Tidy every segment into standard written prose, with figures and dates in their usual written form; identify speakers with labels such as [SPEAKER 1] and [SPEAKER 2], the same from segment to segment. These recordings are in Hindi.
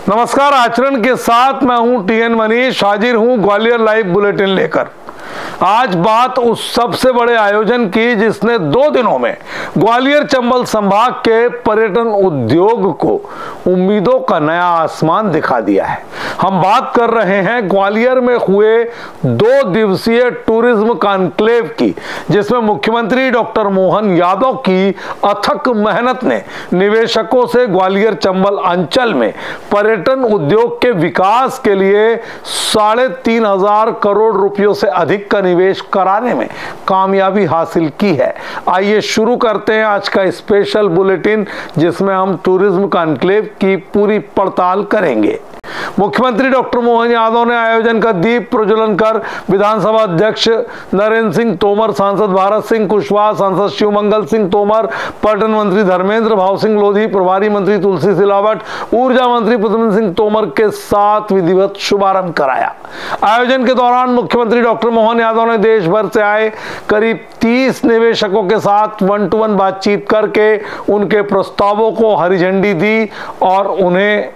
[SPEAKER 1] नमस्कार, आचरण के साथ मैं हूं टीएन मनीष, हाजिर हूं ग्वालियर लाइव बुलेटिन लेकर। आज बात उस सबसे बड़े आयोजन की जिसने 2 दिनों में ग्वालियर चंबल संभाग के पर्यटन उद्योग को उम्मीदों का नया आसमान दिखा दिया है। हम बात कर रहे हैं ग्वालियर में हुए 2 दिवसीय टूरिज्म कॉन्क्लेव की, जिसमें मुख्यमंत्री डॉक्टर मोहन यादव की अथक मेहनत ने निवेशकों से ग्वालियर चंबल अंचल में पर्यटन उद्योग के विकास के लिए 3,500 करोड़ रुपयों से अधिक का निवेश कराने में कामयाबी हासिल की है। आइए शुरू करते हैं आज का स्पेशल बुलेटिन, जिसमें हम टूरिज्म कॉन्क्लेव की पूरी पड़ताल करेंगे। मुख्यमंत्री डॉक्टर मोहन यादव ने आयोजन का दीप प्रज्वलन कर विधानसभा अध्यक्ष नरेंद्र सिंह तोमर, सांसद भारत सिंह कुशवाहा, सांसद शिवमंगल सिंह तोमर, पर्यटन मंत्री धर्मेंद्र भाव सिंह लोधी, प्रभारी मंत्री तुलसी सिलावट, ऊर्जा मंत्री प्रद्युम्न सिंह तोमर के साथ विधिवत शुभारंभ कराया। आयोजन के दौरान मुख्यमंत्री डॉक्टर मोहन यादव ने देश भर से आए करीब 30 निवेशकों के साथ 1-to-1 बातचीत करके उनके प्रस्तावों को हरी झंडी दी और उन्हें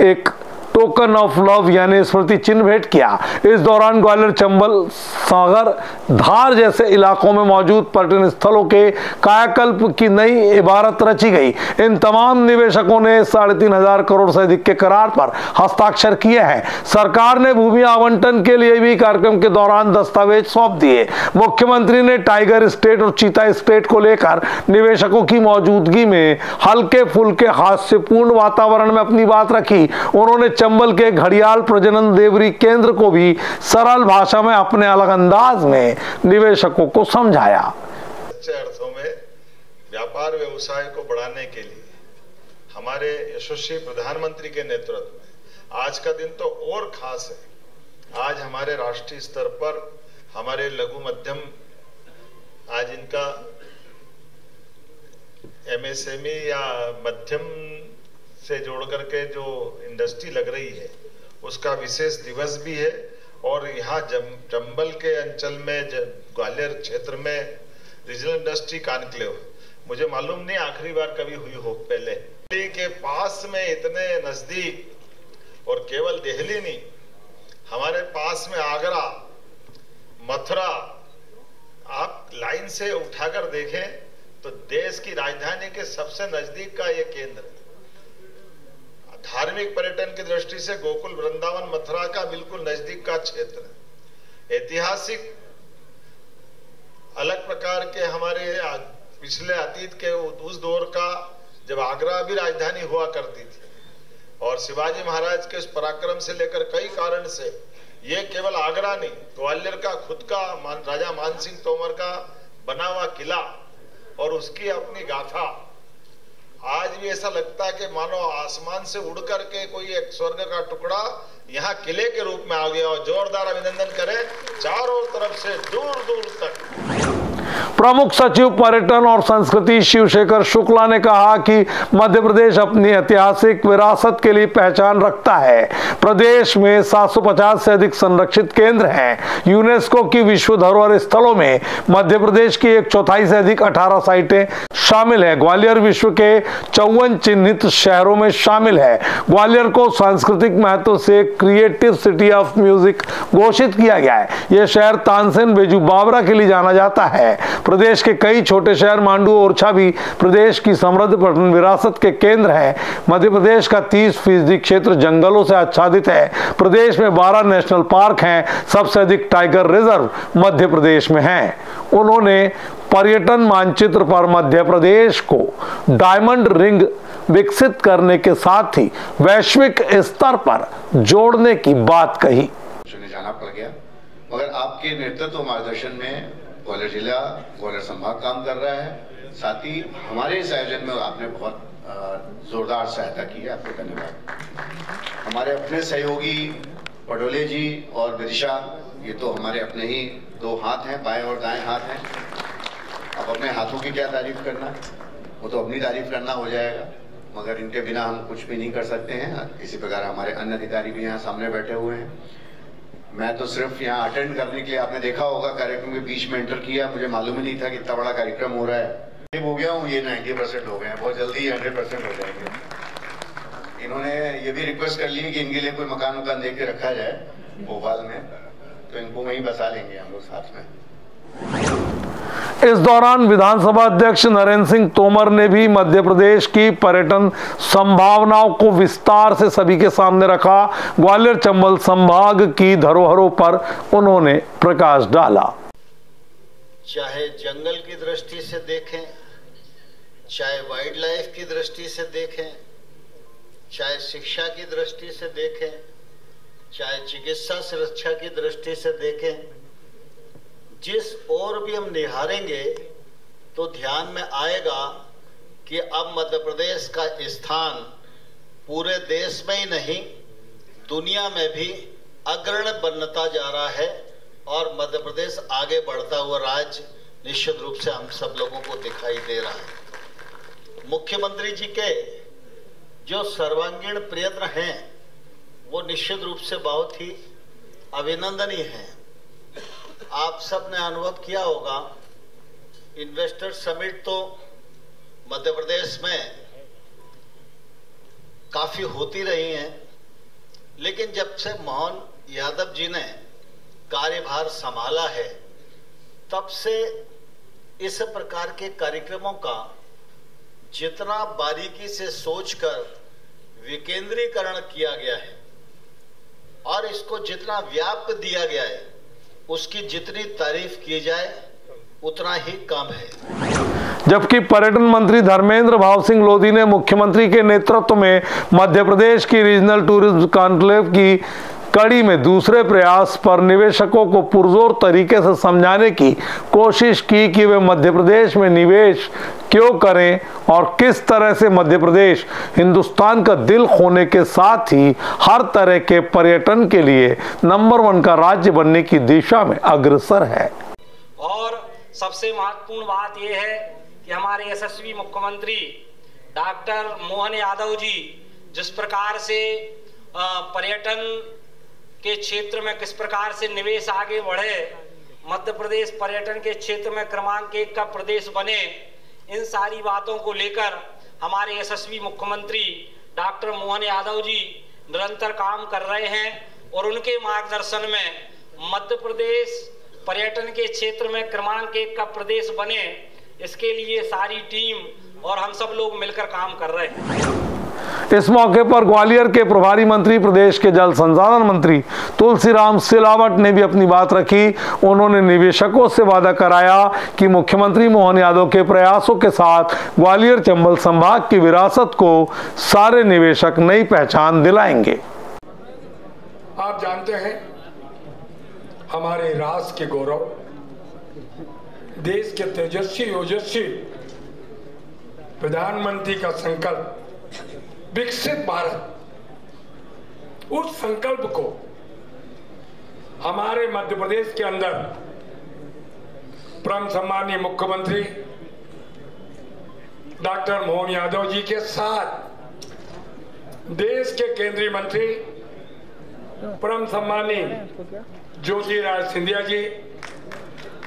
[SPEAKER 1] एक टोकन ऑफ लव यानी स्मृति चिन्ह भेंट किया। इस दौरान ग्वालियर, चंबल, सागर, धार जैसे इलाकों में मौजूद पर्यटन स्थलों के कायाकल्प की नई इबारत रची गई। इन तमाम निवेशकों ने 3,500 करोड़ से अधिक के करार पर हस्ताक्षर किए हैं। सरकार ने भूमि आवंटन के लिए भी कार्यक्रम के दौरान दस्तावेज सौंप दिए। मुख्यमंत्री ने टाइगर स्टेट और चीता स्टेट को लेकर निवेशकों की मौजूदगी में हल्के फुल्के हास्यपूर्ण वातावरण में अपनी बात रखी। उन्होंने चंबल के घड़ियाल प्रजनन देवरी केंद्र को भी सरल भाषा में अपने अलग अंदाज में निवेशकों को समझाया।
[SPEAKER 2] सच्चे अर्थों में व्यापार व्यवसाय को बढ़ाने के लिए हमारे यशस्वी प्रधानमंत्री के नेतृत्व में आज का दिन तो और खास है। आज हमारे राष्ट्रीय स्तर पर हमारे लघु मध्यम, आज इनका एमएसएमई या मध्यम से जोड़ करके जो इंडस्ट्री लग रही है उसका विशेष दिवस भी है। और यहाँ चंबल के अंचल में, ग्वालियर क्षेत्र में रीजनल इंडस्ट्री कॉन्क्लेव मुझे मालूम नहीं आखिरी बार कभी हुई हो। पहले दिल्ली के पास में इतने नजदीक, और केवल दिल्ली नहीं, हमारे पास में आगरा, मथुरा, आप लाइन से उठाकर देखें तो देश की राजधानी के सबसे नजदीक का ये केंद्र है। धार्मिक पर्यटन की दृष्टि से गोकुल, वृंदावन, मथुरा का बिल्कुल नजदीक का क्षेत्र है। ऐतिहासिक अलग प्रकार के हमारे पिछले अतीत के उस दौर का, जब आगरा भी राजधानी हुआ करती थी, और शिवाजी महाराज के उस पराक्रम से लेकर कई कारण से ये केवल आगरा नहीं, ग्वालियर का खुद का राजा मानसिंह तोमर का बना हुआ किला और उसकी अपनी गाथा, आज भी ऐसा लगता है कि मानो आसमान से उड़ करके कोई एक स्वर्ग का टुकड़ा यहाँ किले के रूप में आ गया। और जोरदार अभिनंदन करें चारों तरफ से दूर दूर तक।
[SPEAKER 1] प्रमुख सचिव पर्यटन और संस्कृति शिवशेखर शुक्ला ने कहा कि मध्य प्रदेश अपनी ऐतिहासिक विरासत के लिए पहचान रखता है। प्रदेश में 750 से अधिक संरक्षित केंद्र हैं। यूनेस्को की विश्व धरोहर स्थलों में मध्य प्रदेश की 1/4 से अधिक 18 साइटें शामिल है। ग्वालियर विश्व के 54 चिन्हित शहरों में शामिल है। ग्वालियर को सांस्कृतिक महत्व से क्रिएटिव सिटी ऑफ म्यूजिक घोषित किया गया है। यह शहर तानसेन, बेजू बावरा के लिए जाना जाता है। प्रदेश के कई छोटे शहर मांडू, ओरछा भी प्रदेश की समृद्ध पर्यटन विरासत के केंद्र है। मध्य प्रदेश का 30% क्षेत्र जंगलों से आच्छादित है। प्रदेश में 12 नेशनल पार्क हैं। सबसे अधिक टाइगर रिजर्व मध्य प्रदेश में हैं। उन्होंने पर्यटन मानचित्र पर मध्य प्रदेश को डायमंड रिंग विकसित करने के साथ ही वैश्विक स्तर पर जोड़ने की बात कही।
[SPEAKER 3] जाना पड़ गया, मगर आपके नेतृत्व मार्गदर्शन में ग्वालियर जिला, ग्वालियर संभाग काम कर रहा है। साथ ही हमारे इस आयोजन में आपने बहुत जोरदार सहायता की है, आपको धन्यवाद। हमारे अपने सहयोगी पडोले जी और विदिशा, ये तो हमारे अपने ही 2 हाथ हैं, बाएं और दाएं हाथ हैं। अब अपने हाथों की क्या तारीफ करना, वो तो अपनी तारीफ करना हो जाएगा, मगर इनके बिना हम कुछ भी नहीं कर सकते हैं। इसी प्रकार हमारे अन्य अधिकारी भी यहाँ सामने बैठे हुए हैं। मैं तो सिर्फ यहाँ अटेंड करने के लिए, आपने देखा होगा कार्यक्रम के बीच में एंटर किया, मुझे मालूम ही नहीं था कि इतना बड़ा कार्यक्रम हो रहा है। हो गया हूँ, ये 90% हो गए हैं, बहुत जल्दी 100% हो जाएंगे। इन्होंने ये भी रिक्वेस्ट कर ली कि इनके लिए कोई मकान देख के रखा जाए भोपाल में, तो इनको वहीं बसा लेंगे हम लोग साथ में।
[SPEAKER 1] इस दौरान विधानसभा अध्यक्ष नरेंद्र सिंह तोमर ने भी मध्य प्रदेश की पर्यटन संभावनाओं को विस्तार से सभी के सामने रखा। ग्वालियर चंबल संभाग की धरोहरों पर उन्होंने प्रकाश डाला।
[SPEAKER 4] चाहे जंगल की दृष्टि से देखें, चाहे वाइल्ड लाइफ की दृष्टि से देखें, चाहे शिक्षा की दृष्टि से देखें, चाहे चिकित्सा सुरक्षा की दृष्टि से देखें, जिस ओर भी हम निहारेंगे तो ध्यान में आएगा कि अब मध्य प्रदेश का स्थान पूरे देश में ही नहीं दुनिया में भी अग्रणी बनता जा रहा है और मध्य प्रदेश आगे बढ़ता हुआ राज्य निश्चित रूप से हम सब लोगों को दिखाई दे रहा है। मुख्यमंत्री जी के जो सर्वांगीण प्रयत्न हैं वो निश्चित रूप से बहुत ही अभिनंदनीय हैं। आप सब ने अनुभव किया होगा, इन्वेस्टर समिट तो मध्य प्रदेश में काफी होती रही हैं, लेकिन जब से मोहन यादव जी ने कार्यभार संभाला है तब से इस प्रकार के कार्यक्रमों का जितना बारीकी से सोचकर विकेंद्रीकरण किया गया है और इसको जितना व्याप्त दिया गया है उसकी जितनी तारीफ की जाए उतना ही कम है।
[SPEAKER 1] जबकि पर्यटन मंत्री धर्मेंद्र भाव सिंह लोधी ने मुख्यमंत्री के नेतृत्व में मध्य प्रदेश की रीजनल टूरिज्म कॉन्क्लेव की कड़ी में दूसरे प्रयास पर निवेशकों को पुरजोर तरीके से समझाने की कोशिश की कि वे मध्य प्रदेश में निवेश क्यों करें और किस तरह से मध्य प्रदेश हिंदुस्तान का दिल होने के साथ ही हर तरह के पर्यटन के लिए नंबर 1 का राज्य बनने की दिशा में अग्रसर है।
[SPEAKER 5] और सबसे महत्वपूर्ण बात यह है कि हमारे यशस्वी मुख्यमंत्री डॉक्टर मोहन यादव जी जिस प्रकार से पर्यटन के क्षेत्र में किस प्रकार से निवेश आगे बढ़े, मध्य प्रदेश पर्यटन के क्षेत्र में क्रमांक 1 का प्रदेश बने, इन सारी बातों को लेकर हमारे यशस्वी मुख्यमंत्री डॉक्टर मोहन यादव जी निरंतर काम कर रहे हैं और उनके मार्गदर्शन में मध्य प्रदेश पर्यटन के क्षेत्र में क्रमांक 1 का प्रदेश बने, इसके लिए सारी टीम और हम सब लोग मिलकर काम कर रहे हैं।
[SPEAKER 1] इस मौके पर ग्वालियर के प्रभारी मंत्री प्रदेश के जल संसाधन मंत्री तुलसीराम सिलावट ने भी अपनी बात रखी। उन्होंने निवेशकों से वादा कराया कि मुख्यमंत्री मोहन यादव के प्रयासों के साथ ग्वालियर चंबल संभाग की विरासत को सारे निवेशक नई पहचान दिलाएंगे।
[SPEAKER 6] आप जानते हैं हमारे राष्ट्र के गौरव, देश के तेजस्वी ओजस्वी प्रधानमंत्री का संकल्प विकसित भारत, उस संकल्प को हमारे मध्य प्रदेश के अंदर परम सम्मानीय मुख्यमंत्री डॉक्टर मोहन यादव जी के साथ देश के केंद्रीय मंत्री परम सम्मानीय ज्योतिरादित्य सिंधिया जी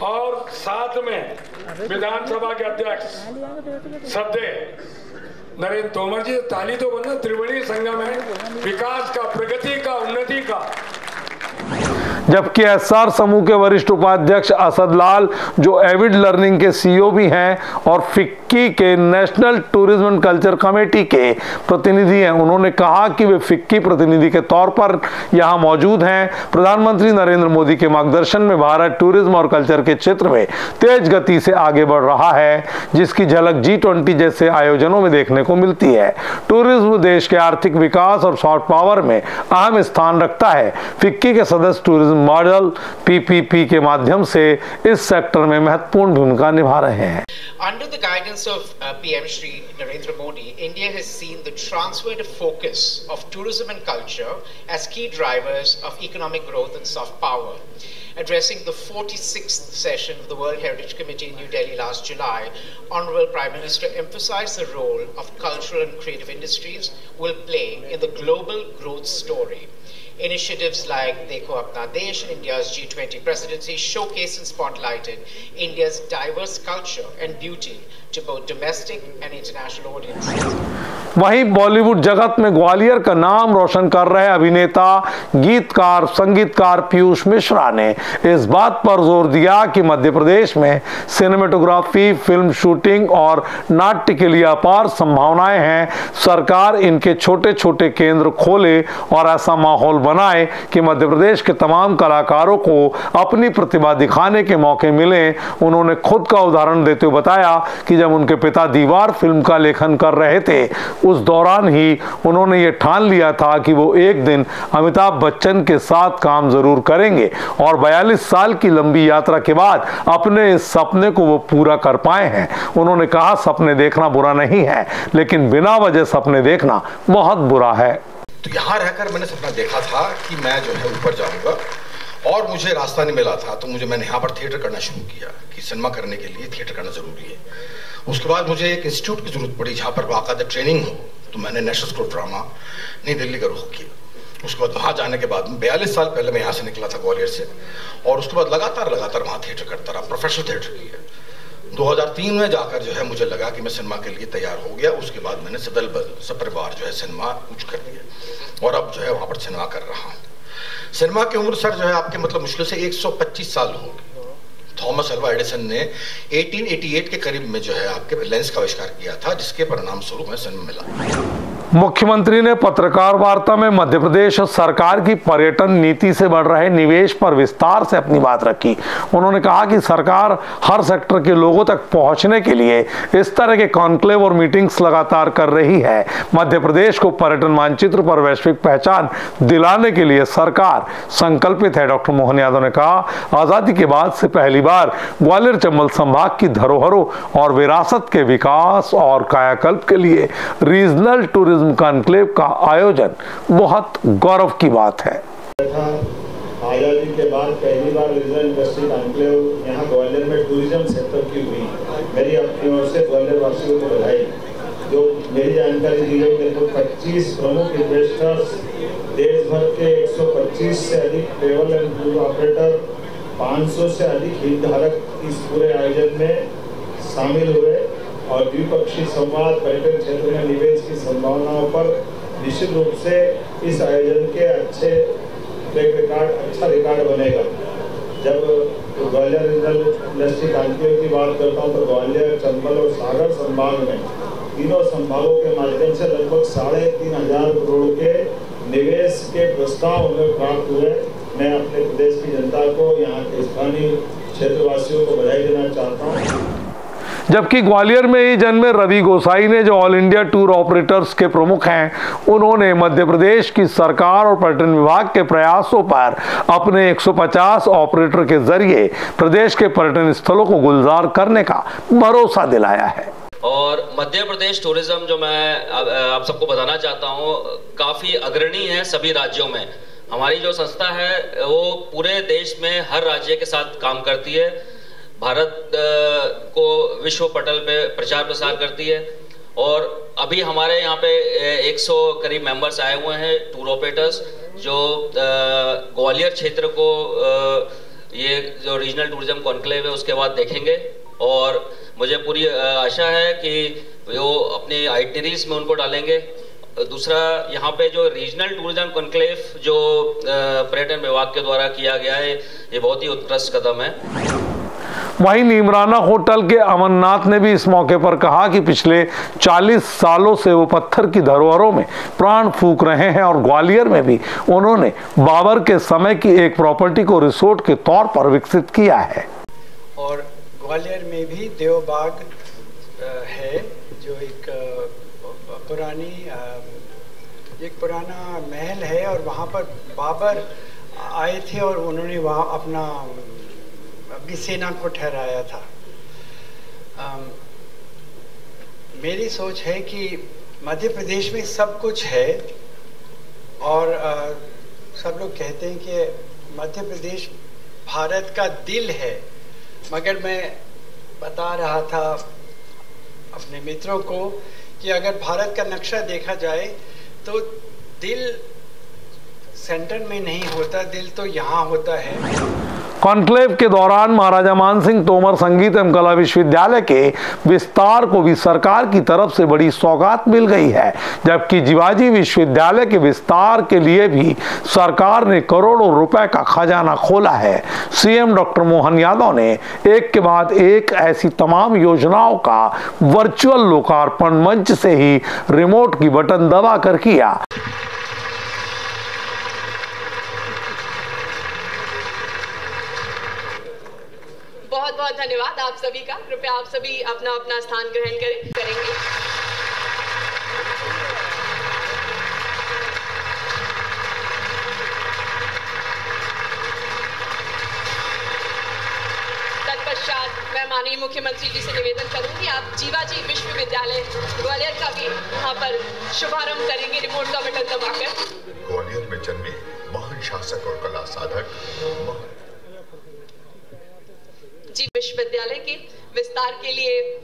[SPEAKER 6] और साथ में विधानसभा के अध्यक्ष श्रद्धेय नरेंद्र तोमर जी, ताली तो बना, त्रिवेणी संगम है, विकास का, प्रगति का, उन्नति का।
[SPEAKER 1] जबकि एसआर समूह के वरिष्ठ उपाध्यक्ष असद लाल, जो एविड लर्निंग के सीईओ भी हैं और फिक्की के national tourism and culture committee के प्रतिनिधि हैं, उन्होंने कहा कि वे फिक्की प्रतिनिधि के तौर पर यहां मौजूद हैं। प्रधानमंत्री नरेंद्र मोदी के मार्गदर्शन में भारत टूरिज्म और कल्चर के क्षेत्र में तेज गति से आगे बढ़ रहा है, जिसकी झलक G20 जैसे आयोजनों में देखने को मिलती है। टूरिज्म देश के आर्थिक विकास और सॉफ्ट पावर में अहम स्थान रखता है। फिक्की के सदस्य टूरिज्म मॉडल PPP के माध्यम से इस सेक्टर में महत्वपूर्ण भूमिका निभा रहे हैं।
[SPEAKER 7] Under the guidance of PM Shri Narendra Modi, India has seen the transfer of focus of tourism and culture as key drivers of economic growth and soft power. Addressing the 46th session of the World Heritage Committee in New Delhi last July, Honorable Prime Minister emphasized the role of cultural and creative industries will play in the global growth story. Initiatives like Dekho Apna Desh, India's G20 presidency, showcased and spotlighted India's diverse culture and beauty to both domestic and international audiences.
[SPEAKER 1] वहीं बॉलीवुड जगत में ग्वालियर का नाम रोशन कर रहे अभिनेता, गीतकार, संगीतकार पीयूष मिश्रा ने इस बात पर जोर दिया कि मध्य प्रदेश में सिनेमेटोग्राफी, फिल्म शूटिंग और नाट्य के लिए अपार संभावनाएं हैं। सरकार इनके छोटे छोटे केंद्र खोले और ऐसा माहौल बनाए कि मध्य प्रदेश के तमाम कलाकारों को अपनी प्रतिभा दिखाने के मौके मिले। उन्होंने खुद का उदाहरण देते हुए बताया कि जब उनके पिता दीवार फिल्म का लेखन कर रहे थे, उस दौरान ही उन्होंने ये ठान लिया था कि वो एक दिन अमिताभ बच्चन के साथ काम जरूर करेंगे और 42 साल की लंबी यात्रा के बाद अपने इस सपने को वो पूरा कर पाए हैं। उन्होंने कहा, सपने देखना बुरा नहीं है, लेकिन बिना वजह सपने देखना बहुत बुरा है।
[SPEAKER 8] तो यहाँ रहकर मैंने सपना देखा था कि मैं जो है ऊपर जाऊंगा और मुझे रास्ता नहीं मिला था, तो मैंने यहाँ पर थिएटर करना शुरू किया कि सिनेमा करने के लिए थिएटर करना जरूरी है। उसके बाद मुझे एक इंस्टीट्यूट की जरूरत पड़ी जहाँ पर बाकायदा ट्रेनिंग हो, तो मैंने नेशनल स्कूल ऑफ ड्रामा नई दिल्ली का रुख किया। उसके बाद वहाँ जाने के बाद 42 साल पहले मैं यहाँ से निकला था ग्वालियर से, और उसके बाद लगातार वहाँ थिएटर करता रहा, प्रोफेशनल थिएटर किया। 2003 में जाकर जो है मुझे लगा कि मैं सिनेमा के लिए तैयार हो गया। उसके बाद मैंने सपरिवार जो है सिनेमा कुछ कर दिया और अब जो है वहाँ पर सिनेमा कर रहा हूँ। सिनेमा की उम्र सर जो है आपके मतलब मुश्किल से 125 साल होगी। थॉमस अल्वा एडिसन ने 1888 के करीब में जो है आपके लेंस का आविष्कार किया था, जिसके परिणाम स्वरूप हमें सिनेमा मिला।
[SPEAKER 1] मुख्यमंत्री ने पत्रकार वार्ता में मध्य प्रदेश सरकार की पर्यटन नीति से बढ़ रहे निवेश पर विस्तार से अपनी बात रखी। उन्होंने कहा कि सरकार हर सेक्टर के लोगों तक पहुंचने के लिए इस तरह के कॉन्क्लेव और मीटिंग्स लगातार कर रही है। मध्य प्रदेश को पर्यटन मानचित्र पर वैश्विक पहचान दिलाने के लिए सरकार संकल्पित है। डॉक्टर मोहन यादव ने कहा, आजादी के बाद से पहली बार ग्वालियर चंबल संभाग की धरोहरों और विरासत के विकास और कायाकल्प के लिए रीजनल टूरिज्म कॉन्क्लेव का आयोजन बहुत गौरव की बात है।
[SPEAKER 2] आजादी के बाद पहली बार रीजनल इंडस्ट्री कॉन्क्लेव यहाँ ग्वालियर में टूरिज्म सेक्टर की हुई। मेरी अपनी ओर से ग्वालियर वासियों को बधाई। जो मेरी जानकारी दी गई मेरे को 25 प्रमुख इन्वेस्टर्स, देश भर के 125 से अधिक ट्रेवल एंड टूर ऑपरेटर, 500 से अधिक हितधारक इस पूरे आयोजन में शामिल हुए और द्विपक्षीय संवाद, पर्यटन क्षेत्र में निवेश की संभावनाओं पर निश्चित रूप से इस आयोजन के अच्छा रिकॉर्ड बनेगा। जब ग्वालियर रीजनल इंडस्ट्री कॉन्क्लेव की बात करता हूँ तो ग्वालियर, चंबल और सागर संभाग में तीनों संभागों के माध्यम से लगभग 3,500 करोड़ के निवेश के प्रस्ताव हमें प्राप्त हुए। मैं अपने प्रदेश की जनता को, यहाँ के स्थानीय क्षेत्रवासियों को बधाई देना चाहता हूँ।
[SPEAKER 1] जबकि ग्वालियर में ही जन्मे रवि गोसाई ने, जो ऑल इंडिया टूर ऑपरेटर्स के प्रमुख हैं, उन्होंने मध्य प्रदेश की सरकार और पर्यटन विभाग के प्रयासों पर अपने 150 ऑपरेटर के जरिए प्रदेश के पर्यटन स्थलों को गुलजार करने का भरोसा दिलाया है।
[SPEAKER 9] और मध्य प्रदेश टूरिज्म जो मैं आप सबको बताना चाहता हूँ, काफ़ी अग्रणी है सभी राज्यों में। हमारी जो संस्था है वो पूरे देश में हर राज्य के साथ काम करती है, भारत को विश्व पटल पे प्रचार प्रसार करती है। और अभी हमारे यहाँ पे 100 करीब मेंबर्स आए हुए हैं टूर ऑपरेटर्स, जो ग्वालियर क्षेत्र को ये जो रीजनल टूरिज्म कॉन्क्लेव है उसके बाद देखेंगे। और मुझे पूरी आशा है कि वो अपनी आइटनरीज में उनको डालेंगे। दूसरा, यहाँ पे जो रीजनल टूरिज्म कॉन्क्लेव जो पर्यटन विभाग के द्वारा किया गया है, ये बहुत ही उत्कृष्ट कदम है।
[SPEAKER 1] वहीं नीमराना होटल के अमरनाथ ने भी इस मौके पर कहा कि पिछले 40 सालों से वो पत्थर की धरोहरों में प्राण फूंक रहे हैं और ग्वालियर में भी उन्होंने बाबर के समय की एक प्रॉपर्टी को रिसोर्ट के तौर पर विकसित किया है।
[SPEAKER 10] और ग्वालियर में भी देवबाग है, जो एक पुराना महल है और वहाँ पर बाबर आए थे और उन्होंने वहाँ अपनी सेना को ठहराया था। मेरी सोच है कि मध्य प्रदेश में सब कुछ है और सब लोग कहते हैं कि मध्य प्रदेश भारत का दिल है, मगर मैं बता रहा था अपने मित्रों को कि अगर भारत का नक्शा देखा जाए तो दिल सेंटर में नहीं होता, दिल तो यहाँ होता है।
[SPEAKER 1] कॉन्क्लेव के दौरान महाराजा मानसिंह तोमर संगीत एवं कला विश्वविद्यालय के विस्तार को भी सरकार की तरफ से बड़ी सौगात मिल गई है, जबकि जिवाजी विश्वविद्यालय के विस्तार के लिए भी सरकार ने करोड़ों रुपए का खजाना खोला है। सीएम डॉक्टर मोहन यादव ने एक के बाद एक ऐसी तमाम योजनाओं का वर्चुअल लोकार्पण मंच से ही रिमोट की बटन दबाकर किया।
[SPEAKER 11] बहुत बहुत धन्यवाद आप सभी का। कृपया आप सभी अपना अपना स्थान ग्रहण करेंगे। तत्पश्चात मैं माननीय मुख्यमंत्री जी से निवेदन करूंगी, आप जीवाजी विश्वविद्यालय ग्वालियर का भी यहाँ पर शुभारंभ करेंगे रिमोट का बटन दबाकर।
[SPEAKER 12] ग्वालियर में जन्मे महान शासक और कला साधक
[SPEAKER 11] जी विश्वविद्यालय के विस्तार के लिए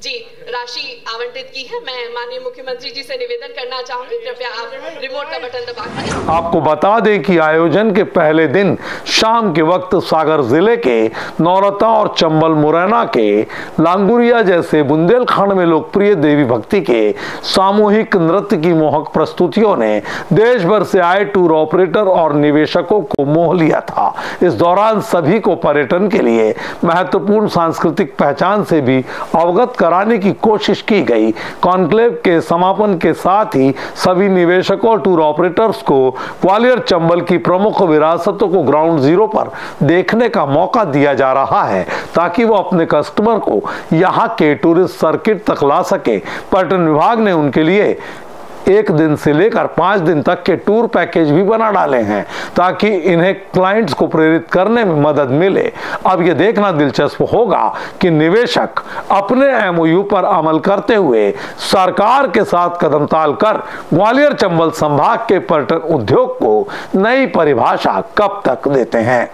[SPEAKER 11] जी राशि आवंटित की है। मैं माननीय मुख्यमंत्री जी से निवेदन करना चाहूंगी, कृपया आप रिमोट का बटन दबा करें।
[SPEAKER 1] आपको बता दें कि आयोजन के पहले दिन शाम के वक्त सागर जिले के नौरता और चंबल मुरैना के लांगुरिया जैसे बुंदेलखंड में लोकप्रिय देवी भक्ति के सामूहिक नृत्य की मोहक प्रस्तुतियों ने देश भर से आए टूर ऑपरेटर और निवेशकों को मोह लिया था। इस दौरान सभी को पर्यटन के लिए महत्वपूर्ण सांस्कृतिक पहचान से भी अवगत कराने की कोशिश की गई। कॉन्क्लेव के समापन के साथ ही सभी निवेशकों और टूर ऑपरेटर्स को ग्वालियर चंबल की प्रमुख विरासतों को ग्राउंड जीरो पर देखने का मौका दिया जा रहा है, ताकि वो अपने कस्टमर को यहाँ के टूरिस्ट सर्किट तक ला सके। पर्यटन विभाग ने उनके लिए 1 दिन से लेकर 5 दिन तक के टूर पैकेज भी बना डाले हैं, ताकि इन्हें क्लाइंट्स को प्रेरित करने में मदद मिले। अब यह देखना दिलचस्प होगा कि निवेशक अपने एमओयू पर अमल करते हुए सरकार के साथ कदम ताल कर ग्वालियर चंबल संभाग के पर्यटन उद्योग को नई परिभाषा कब तक देते हैं।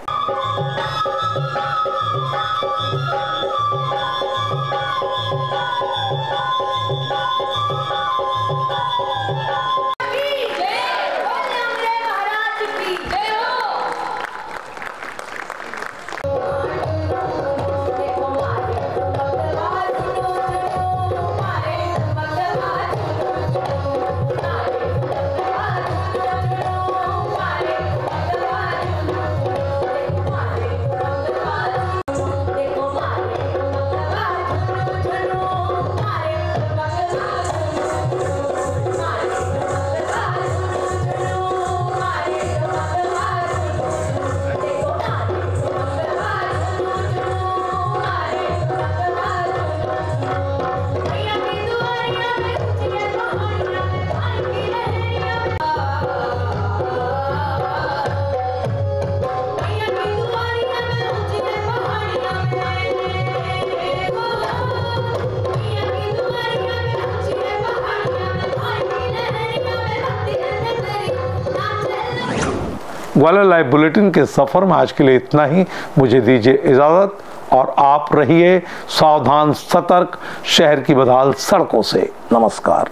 [SPEAKER 1] ग्वालियर लाइव बुलेटिन के सफर में आज के लिए इतना ही। मुझे दीजिए इजाजत और आप रहिए सावधान सतर्क शहर की बदहाल सड़कों से। नमस्कार।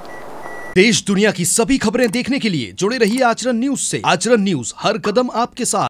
[SPEAKER 13] देश दुनिया की सभी खबरें देखने के लिए जुड़े रहिए आचरण न्यूज से। आचरण न्यूज हर कदम आपके साथ।